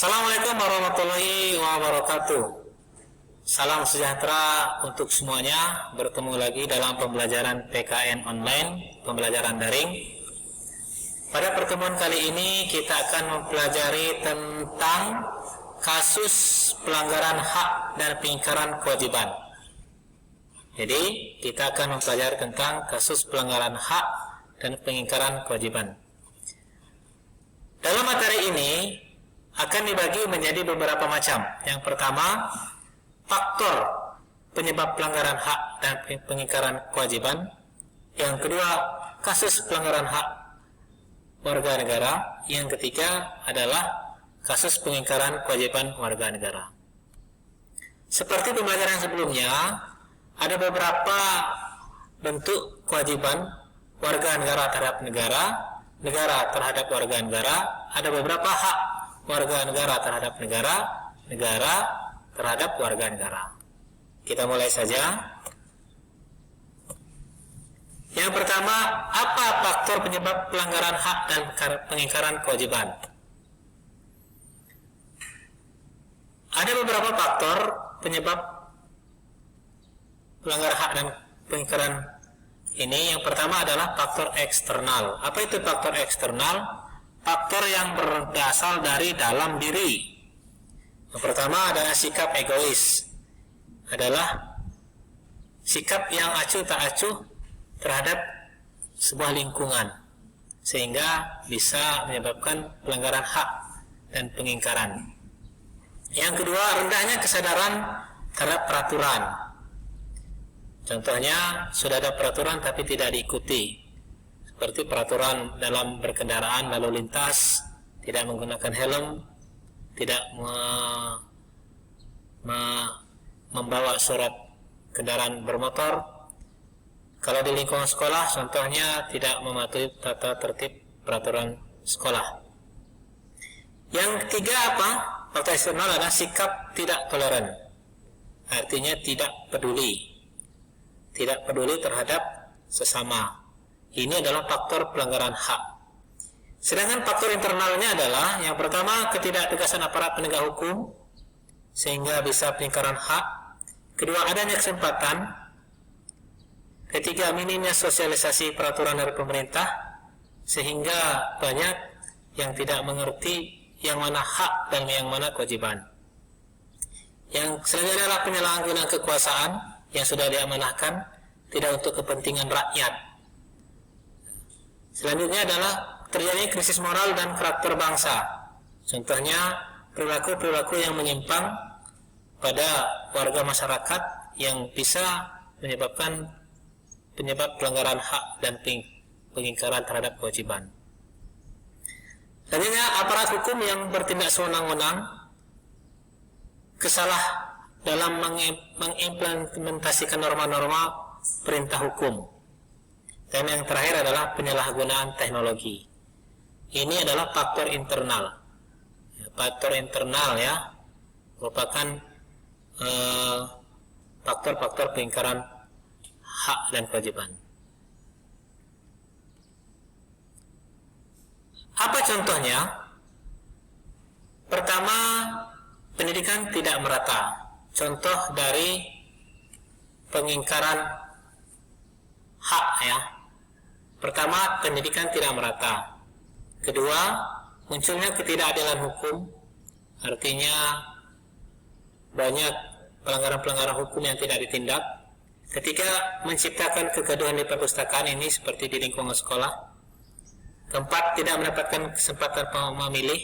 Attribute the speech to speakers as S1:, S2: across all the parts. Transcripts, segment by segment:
S1: Assalamualaikum warahmatullahi wabarakatuh. Salam sejahtera untuk semuanya. Bertemu lagi dalam pembelajaran PKN online, pembelajaran daring. Pada pertemuan kali ini kita akan mempelajari tentang kasus pelanggaran hak dan pengingkaran kewajiban. Jadi kita akan mempelajari tentang kasus pelanggaran hak dan pengingkaran kewajiban. Dalam materi ini akan dibagi menjadi beberapa macam. Yang pertama, faktor penyebab pelanggaran hak dan pengingkaran kewajiban. Yang kedua, kasus pelanggaran hak warga negara. Yang ketiga adalah kasus pengingkaran kewajiban warga negara. Seperti pembelajaran sebelumnya, ada beberapa bentuk kewajiban warga negara terhadap negara, negara terhadap warga negara. Ada beberapa hak warga negara terhadap negara, negara terhadap warga negara. Kita mulai saja. Yang pertama, apa faktor penyebab pelanggaran hak dan pengingkaran kewajiban? Ada beberapa faktor penyebab pelanggaran hak dan pengingkaran ini. Yang pertama adalah faktor eksternal. Apa itu faktor eksternal? Faktor yang berasal dari dalam diri. Yang pertama adalah sikap egois. Adalah sikap yang acuh tak acuh terhadap sebuah lingkungan, sehingga bisa menyebabkan pelanggaran hak dan pengingkaran. Yang kedua, rendahnya kesadaran terhadap peraturan. Contohnya, sudah ada peraturan tapi tidak diikuti. Seperti peraturan dalam berkendaraan lalu lintas, tidak menggunakan helm, tidak membawa surat kendaraan bermotor. Kalau di lingkungan sekolah, contohnya tidak mematuhi tata tertib peraturan sekolah. Yang ketiga apa? Faktor eksternal adalah sikap tidak toleran. Artinya tidak peduli. Tidak peduli terhadap sesama. Ini adalah faktor pelanggaran hak. Sedangkan faktor internalnya adalah yang pertama, ketidaktegasan aparat penegak hukum sehingga bisa pengingkaran hak. Kedua, adanya kesempatan. Ketiga, minimnya sosialisasi peraturan dari pemerintah sehingga banyak yang tidak mengerti yang mana hak dan yang mana kewajiban. Yang selanjutnya adalah penyalahgunaan kekuasaan yang sudah diamanahkan tidak untuk kepentingan rakyat. Selanjutnya adalah terjadi krisis moral dan karakter bangsa. Contohnya perilaku-perilaku yang menyimpang pada warga masyarakat yang bisa menyebabkan penyebab pelanggaran hak dan pengingkaran terhadap kewajiban. Selanjutnya aparat hukum yang bertindak sewenang-wenang, kesalah dalam mengimplementasikan norma-norma perintah hukum. Dan yang terakhir adalah penyalahgunaan teknologi. Ini adalah faktor internal. Faktor internal ya, merupakan faktor-faktor pengingkaran hak dan kewajiban. Apa contohnya? Pertama, pendidikan tidak merata. Contoh dari pengingkaran hak ya. Pertama, pendidikan tidak merata. Kedua, munculnya ketidakadilan hukum. Artinya banyak pelanggaran-pelanggaran hukum yang tidak ditindak. Ketiga, menciptakan kegaduhan di perpustakaan, ini seperti di lingkungan sekolah. Keempat, tidak mendapatkan kesempatan memilih.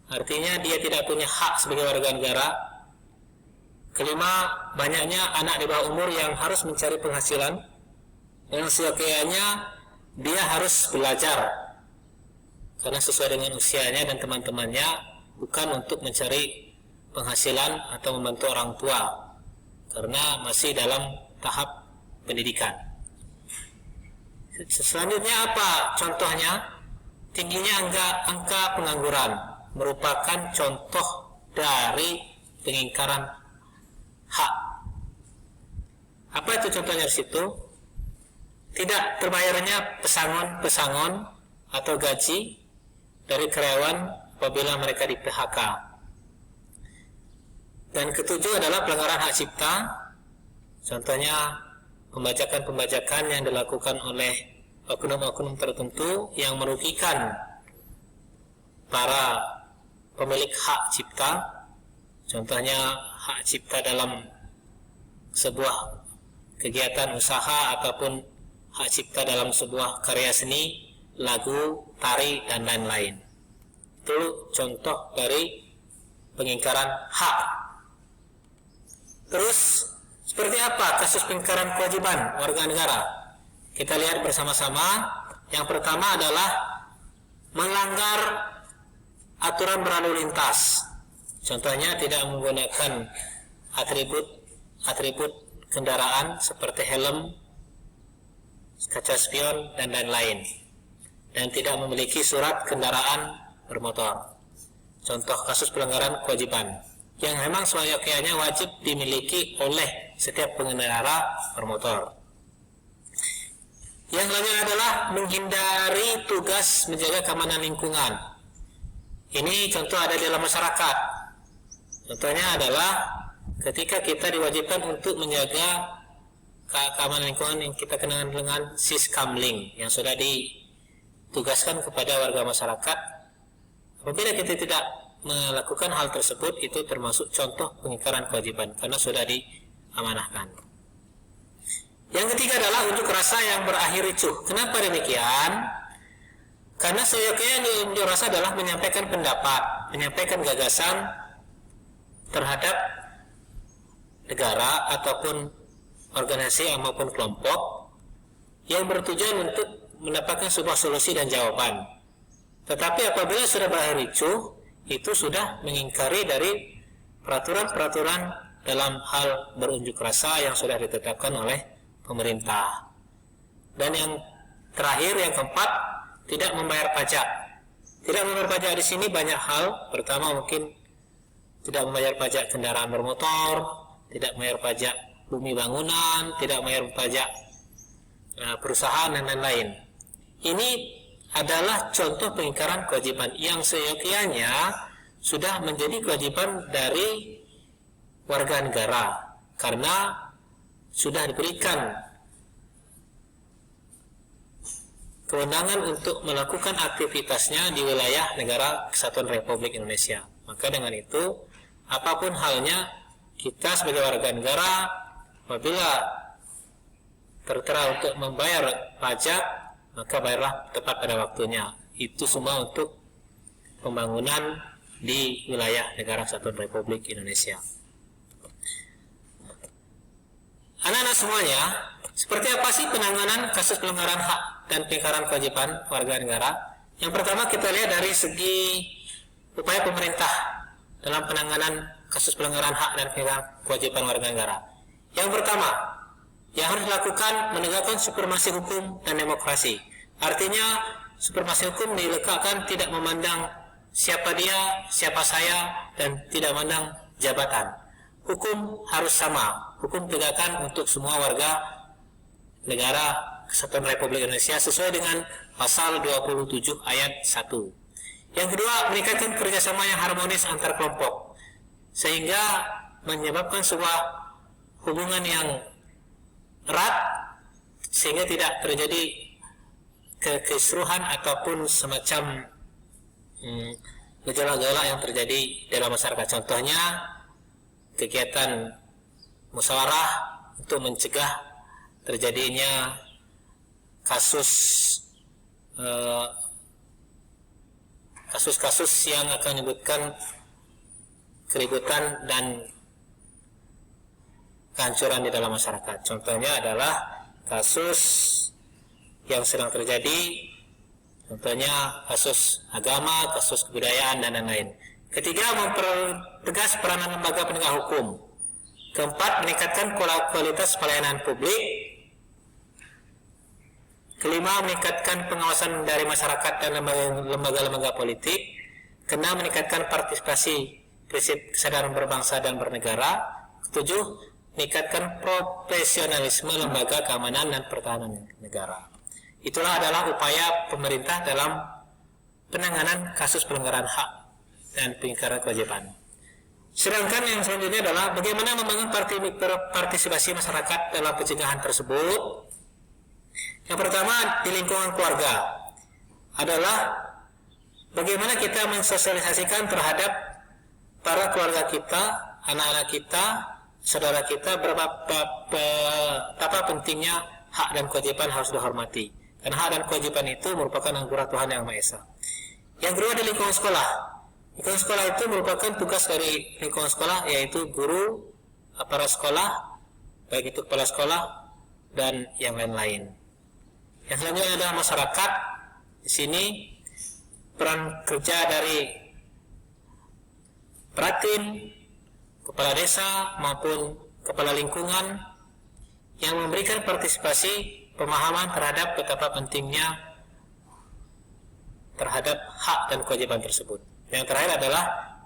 S1: Artinya dia tidak punya hak sebagai warga negara. Kelima, banyaknya anak di bawah umur yang harus mencari penghasilan. Dan seyogyanya dia harus belajar karena sesuai dengan usianya dan teman-temannya, bukan untuk mencari penghasilan atau membantu orang tua karena masih dalam tahap pendidikan. Selanjutnya apa contohnya? Tingginya angka pengangguran merupakan contoh dari pengingkaran hak. Apa itu contohnya di situ? Tidak terbayarnya pesangon atau gaji dari karyawan apabila mereka di PHK. Dan ketujuh adalah pelanggaran hak cipta, contohnya pembajakan-pembajakan yang dilakukan oleh oknum-oknum tertentu yang merugikan para pemilik hak cipta, contohnya hak cipta dalam sebuah kegiatan usaha ataupun hak cipta dalam sebuah karya seni, lagu, tari, dan lain-lain. Itu contoh dari pengingkaran hak. Terus, seperti apa kasus pengingkaran kewajiban warga negara? Kita lihat bersama-sama. Yang pertama adalah melanggar aturan berlalu lintas. Contohnya tidak menggunakan atribut kendaraan seperti helm, kaca spion, dan lain-lain, dan tidak memiliki surat kendaraan bermotor. Contoh kasus pelanggaran kewajiban yang memang seyogyanya wajib dimiliki oleh setiap pengendara bermotor. Yang lainnya adalah menghindari tugas menjaga keamanan lingkungan. Ini contoh ada di dalam masyarakat. Contohnya adalah ketika kita diwajibkan untuk menjaga keamanan lingkungan yang kita kenal dengan Siskamling yang sudah ditugaskan kepada warga masyarakat. Apabila kita tidak melakukan hal tersebut, itu termasuk contoh pengingkaran kewajiban karena sudah diamanahkan. Yang ketiga adalah unjuk rasa yang berakhir ricuh. Kenapa demikian? Karena seyogyanya unjuk rasa adalah menyampaikan pendapat, menyampaikan gagasan terhadap negara ataupun organisasi maupun kelompok yang bertujuan untuk mendapatkan sebuah solusi dan jawaban. Tetapi apabila sudah berakhir ricuh, itu sudah mengingkari dari peraturan-peraturan dalam hal berunjuk rasa yang sudah ditetapkan oleh pemerintah. Dan yang terakhir, yang keempat, tidak membayar pajak. Tidak membayar pajak di sini banyak hal. Pertama mungkin tidak membayar pajak kendaraan bermotor, tidak membayar pajak bumi bangunan, tidak membayar pajak perusahaan, dan lain-lain. Ini adalah contoh pengingkaran kewajiban yang seyogyanya sudah menjadi kewajiban dari warga negara karena sudah diberikan kewenangan untuk melakukan aktivitasnya di wilayah negara Kesatuan Republik Indonesia. Maka dengan itu, apapun halnya, kita sebagai warga negara apabila tertera untuk membayar pajak, maka bayarlah tepat pada waktunya. Itu semua untuk pembangunan di wilayah negara Kesatuan Republik Indonesia. Anak-anak semuanya, seperti apa sih penanganan kasus pelanggaran hak dan pengingkaran kewajiban warga negara? Yang pertama kita lihat dari segi upaya pemerintah dalam penanganan kasus pelanggaran hak dan pengingkaran kewajiban warga negara. Yang pertama, yang harus dilakukan menegakkan supremasi hukum dan demokrasi. Artinya supremasi hukum diletakkan tidak memandang siapa dia, siapa saya, dan tidak memandang jabatan. Hukum harus sama. Hukum tegakkan untuk semua warga negara Kesatuan Republik Indonesia sesuai dengan pasal 27 ayat 1. Yang kedua, meningkatkan kerjasama yang harmonis antar kelompok sehingga menyebabkan sebuah hubungan yang erat sehingga tidak terjadi kekisruhan ataupun semacam gejala-gejala yang terjadi dalam masyarakat. Contohnya kegiatan musyawarah untuk mencegah terjadinya kasus-kasus yang akan menyebabkan keributan dan kehancuran di dalam masyarakat. Contohnya adalah kasus yang sedang terjadi, contohnya kasus agama, kasus kebudayaan, dan lain-lain. Ketiga, mempertegas peranan lembaga penegak hukum. Keempat, meningkatkan kualitas pelayanan publik. Kelima, meningkatkan pengawasan dari masyarakat dan lembaga-lembaga politik. Keenam, meningkatkan partisipasi prinsip kesadaran berbangsa dan bernegara. Ketujuh, meningkatkan profesionalisme lembaga keamanan dan pertahanan negara. Itulah adalah upaya pemerintah dalam penanganan kasus pelanggaran hak dan pengingkaran kewajiban. Sedangkan yang selanjutnya adalah bagaimana membangun partisipasi masyarakat dalam pencegahan tersebut. Yang pertama di lingkungan keluarga adalah bagaimana kita mensosialisasikan terhadap para keluarga kita, anak-anak kita, saudara kita betapa pentingnya hak dan kewajiban harus dihormati. Karena hak dan kewajiban itu merupakan anugerah Tuhan Yang Maha Esa. Yang kedua di lingkungan sekolah. Lingkungan sekolah itu merupakan tugas dari lingkungan sekolah, yaitu guru, aparat sekolah, baik itu kepala sekolah dan yang lain-lain. Yang selanjutnya adalah masyarakat. Di sini peran kerja dari Pratin, kepala desa maupun kepala lingkungan yang memberikan partisipasi pemahaman terhadap betapa pentingnya terhadap hak dan kewajiban tersebut. Yang terakhir adalah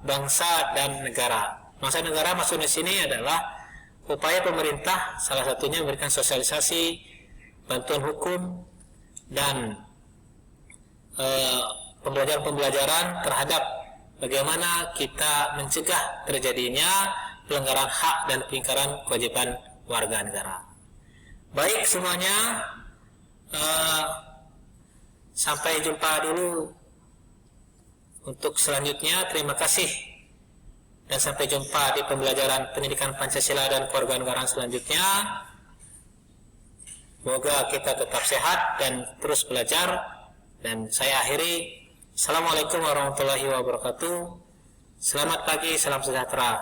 S1: bangsa dan negara. Bangsa dan negara maksudnya di sini adalah upaya pemerintah, salah satunya memberikan sosialisasi, bantuan hukum dan pembelajaran terhadap bagaimana kita mencegah terjadinya pelanggaran hak dan pengingkaran kewajiban warga negara. Baik semuanya, sampai jumpa dulu untuk selanjutnya. Terima kasih dan sampai jumpa di pembelajaran pendidikan Pancasila dan kewarganegaraan selanjutnya. Semoga kita tetap sehat dan terus belajar. Dan saya akhiri. Assalamualaikum warahmatullahi wabarakatuh. Selamat pagi, salam sejahtera.